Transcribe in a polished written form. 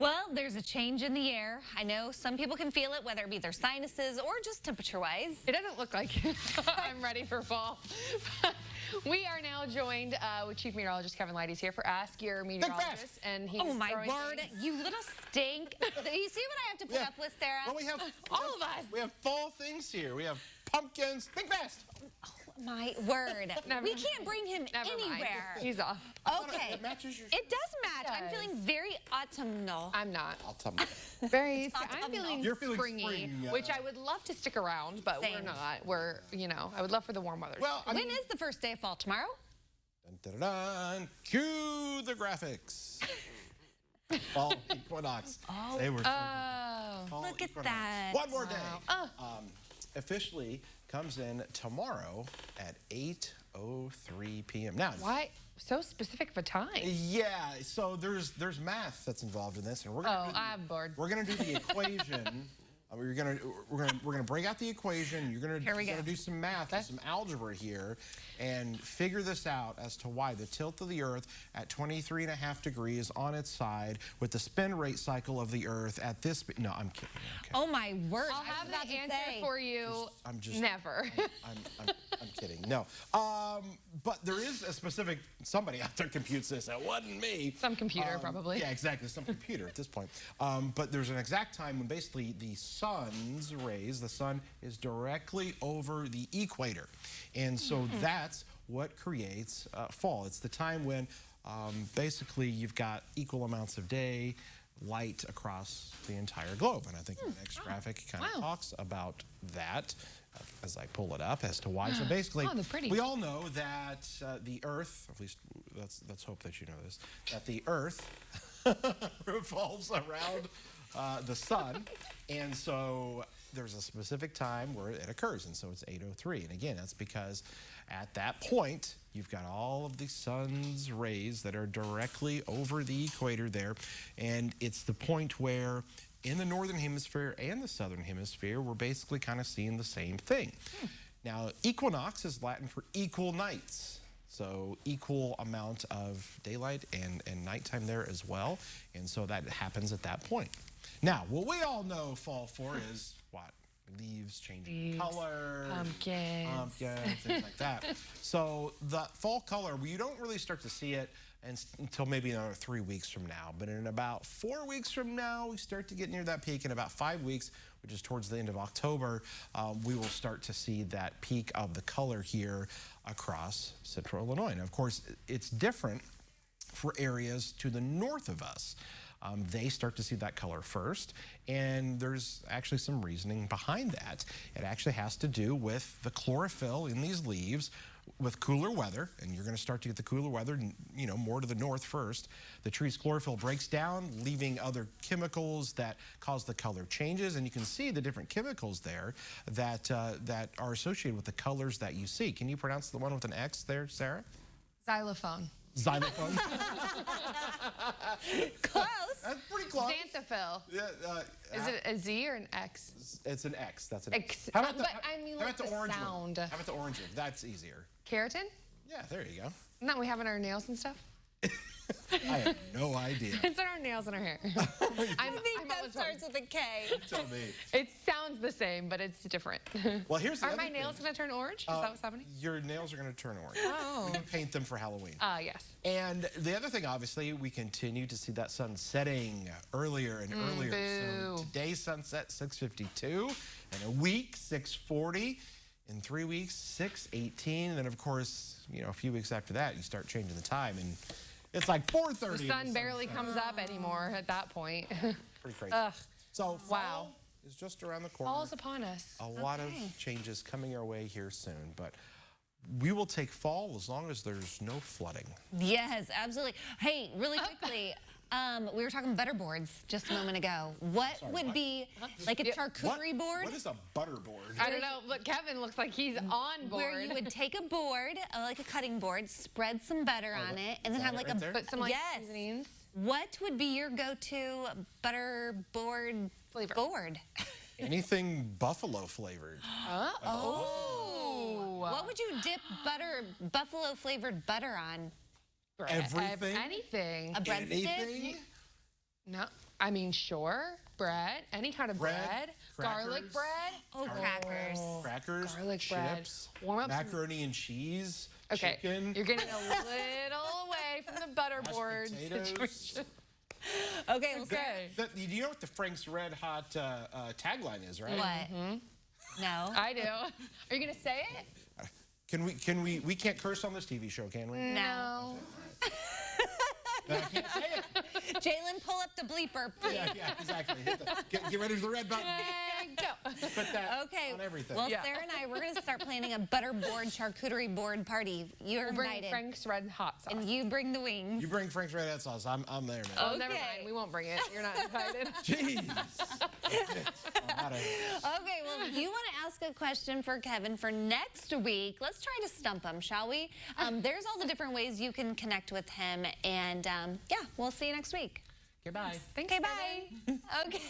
Well, there's a change in the air. I know some people can feel it, whether it be their sinuses or just temperature-wise. It doesn't look like I'm ready for fall. We are now joined with Chief Meteorologist Kevin Lighty's here for Ask Your Meteorologist. And he's oh my word, things. you little stink. You see what I have to put up with, Sarah? Well, we have all of us. We have fall things here. We have pumpkins. Think fast. Oh my word. We can't bring him anywhere. He's off. Okay. It matches your It does match. I'm feeling very autumnal. I'm not. autumnal. Very. I'm feeling You're feeling springy, which I would love to stick around, but we're not. We're, I would love for the warm weather. Well, when is the first day of fall? Tomorrow? Dun, dun, dun, dun. Cue the graphics. Fall equinox. Oh. They were Look at that. One more day. Officially comes in tomorrow at 8:03 p.m. Now, why so specific of a time? Yeah, so there's math that's involved in this, and we're gonna I'm bored. We're gonna do the equation. We're gonna break out the equation. You're gonna do some math, and some algebra here, and figure this out as to why the tilt of the Earth at 23.5 degrees on its side, with the spin rate cycle of the Earth at this. No, I'm kidding. Okay. Oh my word! I'll have that answer for you. Never. I'm kidding. No. But there is a specific somebody out there computes this. It wasn't me. Some computer probably. Yeah, exactly. Some computer at this point. But there's an exact time when basically the sun's rays, the sun is directly over the equator. And so that's what creates fall. It's the time when basically you've got equal amounts of day, light across the entire globe. And I think the next graphic kind of talks about that as I pull it up as to why. So basically, we all know that the Earth, at least let's hope that you know this, that the Earth revolves around the sun, and so there's a specific time where it occurs, and so it's 8:03. And again, that's because at that point you've got all of the sun's rays that are directly over the equator there, and it's the point where in the northern hemisphere and the southern hemisphere we're basically kind of seeing the same thing. Now, equinox is Latin for equal nights. So equal amount of daylight and nighttime there as well. And so that happens at that point. Now, what we all know fall for is what? Leaves changing color. Pumpkins, things like that. So the fall color, you don't really start to see it until maybe another 3 weeks from now. But in about 4 weeks from now, we start to get near that peak. In about 5 weeks, which is towards the end of October, we will start to see that peak of the color here across central Illinois. And of course, it's different for areas to the north of us. They start to see that color first, and there's actually some reasoning behind that. It actually has to do with the chlorophyll in these leaves with cooler weather, and you're going to start to get the cooler weather, more to the north first. The tree's chlorophyll breaks down, leaving other chemicals that cause the color changes, and you can see the different chemicals there that are associated with the colors that you see. Can you pronounce the one with an X there, Sarah? Xylophone. Xylophone. Close. That's pretty close. Xanthophyll. Yeah, is it a Z or an X? It's an X. That's an X. How about but I mean, like the orange sound. One? How about the orange one? That's easier. Keratin? Yeah, there you go. Isn't that we have in our nails and stuff? I have no idea. It's in our nails and our hair. I think that starts with a K. Tell me. It sounds the same, but it's different. Well, here's the Are other my nails going to turn orange? Is that what's happening? Your nails are going to turn orange. Oh. We paint them for Halloween. Yes. And the other thing, obviously, we continue to see that sun setting earlier and earlier. Boo. So today's sunset 6:52, in a week 6:40, in 3 weeks 6:18, and then of course, a few weeks after that, you start changing the time, and it's like 4:30. The sun barely comes up anymore at that point. Pretty crazy. Ugh. So fall is just around the corner. Fall's upon us. A lot of changes coming our way here soon, but we will take fall as long as there's no flooding. Yes, absolutely. Hey, really quickly, we were talking butter boards just a moment ago. What would be like a charcuterie board? What is a butter board? I don't know, but Kevin looks like he's on board. Where you would take a board, like a cutting board, spread some butter on it, and then have like put some seasonings. What would be your go-to butter board board? Anything buffalo flavored. What would you dip buffalo flavored butter on? Everything. Anything. A breadstick? No, I mean, sure. Bread, any kind of bread. Garlic bread. Oh, crackers. Crackers, Garlic chips, bread. Warm up macaroni and cheese, okay, chicken. you're getting a little away from the butter board situation. Okay, well, Do you know what the Frank's Red Hot tagline is, right? What? No. I do. Are you going to say it? We can't curse on this TV show, can we? No. Then I can't say it. Jalen, pull up the bleeper, please. Yeah, exactly. Get ready for the red button. There you go. Put that Okay. on everything. Well, Sarah and I, we're going to start planning a butter board, charcuterie board party. You're invited. Bring Frank's Red Hot sauce. And you bring the wings. You bring Frank's Red Hot sauce. I'm there, man. Oh, never mind. We won't bring it. You're not invited. Jeez. Okay, well, if you want to ask a question for Kevin for next week, let's try to stump him, shall we? There's all the different ways you can connect with him. And, yeah, we'll see you next week. Goodbye. Thanks, okay, bye. Okay.